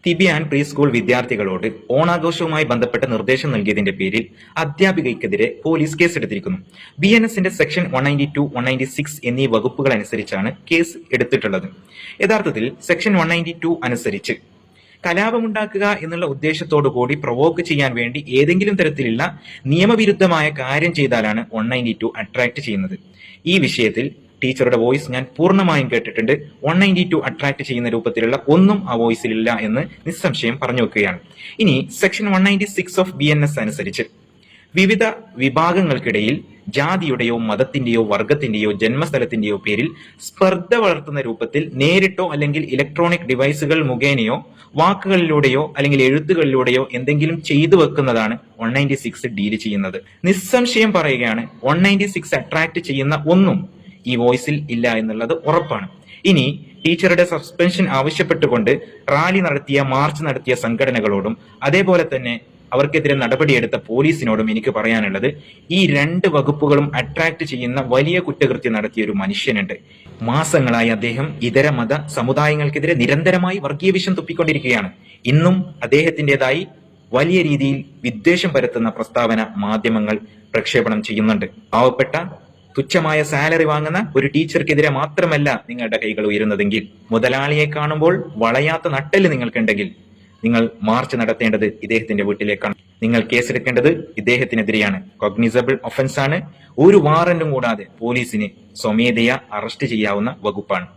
Tibyan pre school വിദ്യാർത്ഥികളോട് ഓണാഘോഷവുമായി ബന്ധപ്പെട്ട നിർദ്ദേശം നൽകിയതിന്റെ പേരിൽ അധ്യാപികയ്ക്കെതിരെ പോലീസ് കേസെടുത്തിരിക്കുന്നു. BNSന്റെ സെക്ഷൻ 192, 196 എന്നീ വകുപ്പുകൾ അനുസരിച്ചാണ് കേസ് എടുത്തിട്ടുള്ളത്. യഥാർത്ഥത്തിൽ സെക്ഷൻ 192 അനുസരിച്ച് കലാപമുണ്ടാക്കുക എന്നുള്ള ഉദ്ദേശത്തോടുകൂടി പ്രൊവോക്ക് ചെയ്യാൻ വേണ്ടി ഏതെങ്കിലും തരത്തിലുള്ള നിയമവിരുദ്ധമായ കാര്യം ചെയ്താലാണ് 192 അട്രാക്ട് ചെയ്യുന്നത്. ഈ വിഷയത്തിൽ ടീച്ചറുടെ വോയിസ് ഞാൻ പൂർണ്ണമായും കേട്ടിട്ടുണ്ട്. 192 അട്രാക്ട് ചെയ്യുന്ന രൂപത്തിലുള്ള ഒന്നും ആ വോയിസിലില്ല എന്ന് നിസ്സംശയം പറഞ്ഞു വെക്കുകയാണ്. ഇനി സെക്ഷൻ 196 ഓഫ് BNS അനുസരിച്ച് വിവിധ വിഭാഗങ്ങൾക്കിടയിൽ ജാതിയുടെയോ മതത്തിന്റെയോ വർഗത്തിന്റെയോ ജന്മസ്ഥലത്തിന്റെയോ പേരിൽ സ്പർദ്ധ വളർത്തുന്ന രൂപത്തിൽ നേരിട്ടോ അല്ലെങ്കിൽ ഇലക്ട്രോണിക് ഡിവൈസുകൾ മുഖേനയോ വാക്കുകളിലൂടെയോ അല്ലെങ്കിൽ എഴുത്തുകളിലൂടെയോ എന്തെങ്കിലും ചെയ്തു വെക്കുന്നതാണ് 196 ഡീൽ ചെയ്യുന്നത്. നിസ്സംശയം പറയുകയാണ്, 196 അട്രാക്ട് ചെയ്യുന്ന ഒന്നും ഈ വോയിസിൽ ഇല്ല എന്നുള്ളത് ഉറപ്പാണ്. ഇനി ടീച്ചറുടെ സസ്പെൻഷൻ ആവശ്യപ്പെട്ടുകൊണ്ട് റാലി നടത്തിയ, മാർച്ച് നടത്തിയ സംഘടനകളോടും അതേപോലെ തന്നെ അവർക്കെതിരെ നടപടിയെടുത്ത പോലീസിനോടും എനിക്ക് പറയാനുള്ളത്, ഈ രണ്ട് വകുപ്പുകളും അട്രാക്ട് ചെയ്യുന്ന വലിയ കുറ്റകൃത്യം നടത്തിയ ഒരു മനുഷ്യനുണ്ട്. മാസങ്ങളായി അദ്ദേഹം ഇതര മത സമുദായങ്ങൾക്കെതിരെ നിരന്തരമായി വർഗീയ വിഷം തുപ്പിക്കൊണ്ടിരിക്കുകയാണ്. ഇന്നും അദ്ദേഹത്തിൻ്റെതായി വലിയ രീതിയിൽ വിദ്വേഷം പരത്തുന്ന പ്രസ്താവന മാധ്യമങ്ങൾ പ്രക്ഷേപണം ചെയ്യുന്നുണ്ട്. പാവപ്പെട്ട തുച്ഛമായ സാലറി വാങ്ങുന്ന ഒരു ടീച്ചർക്കെതിരെ മാത്രമല്ല നിങ്ങളുടെ കൈകൾ ഉയരുന്നതെങ്കിൽ, മുതലാളിയെ കാണുമ്പോൾ വളയാത്ത നട്ടെല്ല് നിങ്ങൾക്കുണ്ടെങ്കിൽ നിങ്ങൾ മാർച്ച് നടത്തേണ്ടത് ഇദ്ദേഹത്തിന്റെ വീട്ടിലേക്കാണ്. നിങ്ങൾ കേസെടുക്കേണ്ടത് ഇദ്ദേഹത്തിനെതിരെയാണ്. കോഗ്നിസബിൾ ഒഫൻസ് ആണ്. ഒരു വാറന്റും കൂടാതെ പോലീസിന് സ്വമേധയാ അറസ്റ്റ് ചെയ്യാവുന്ന വകുപ്പാണ്.